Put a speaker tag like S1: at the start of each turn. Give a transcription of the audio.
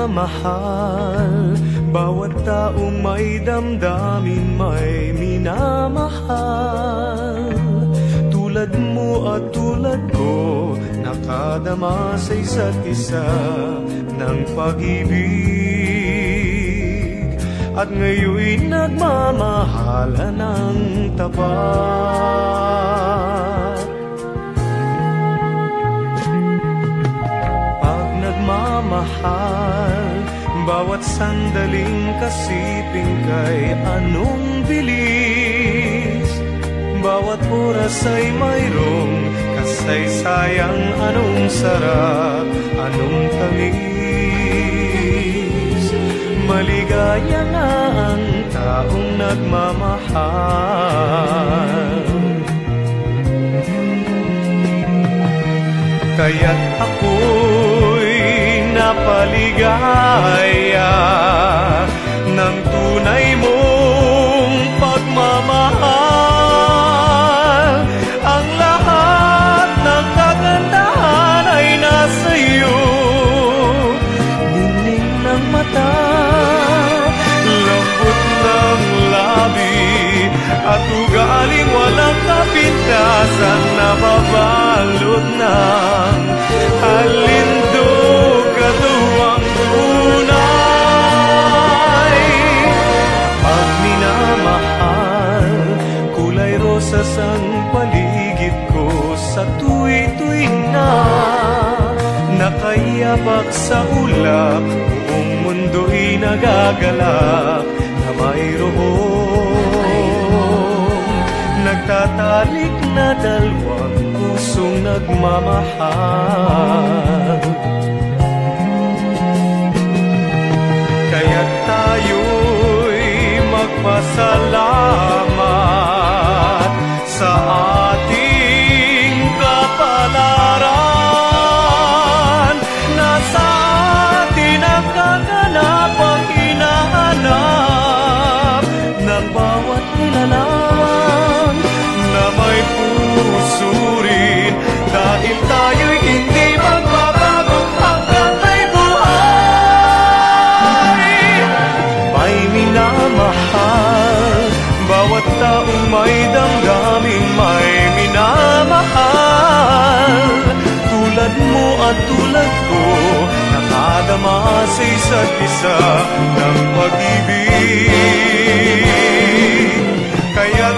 S1: minamahal. Bawat tao may damdamin, may minamahal. Tulad mo at tulad ko, nakadama sa isa't isa ng pag-ibig. At ngayon'y nagmamahala ng tapat. Pag nagmamahal, bawat sandaling kasiping kay anong bilis. Bawat oras ay mayroong kasaysayang, anong sarap, anong tamis. Maligaya na ang taong nagmamahal. Kaya't ako'y napaligaya ng tunay mong pagmamahal. Ang lahat ng kagandahan ay nasa iyo. Lining ng mata, lambot ng labi, at ugaling walang kapintasan, nababalot ng halindog katuwang tunay. Pag minamahal, kulay rosas ang paligid ko sa tuwi-tuwing na nakayapak sa ulap. Buong mundo'y nagagalak na mayroong nagtatalik na dalawang pusong nagmamahal. Kaya't tayo'y magpasalamat sa ating kapalaran, na sa atin ang kaganapang hinahanap ng bawat nilalang na may puso rin, dahil tayo'y hindi magbabago hanggang may buhay. May minamahal, bawat taong may damdamin, may minamahal. Tulad mo at tulad ko, nakadama sa isa't isa ng pag-ibig. Kaya't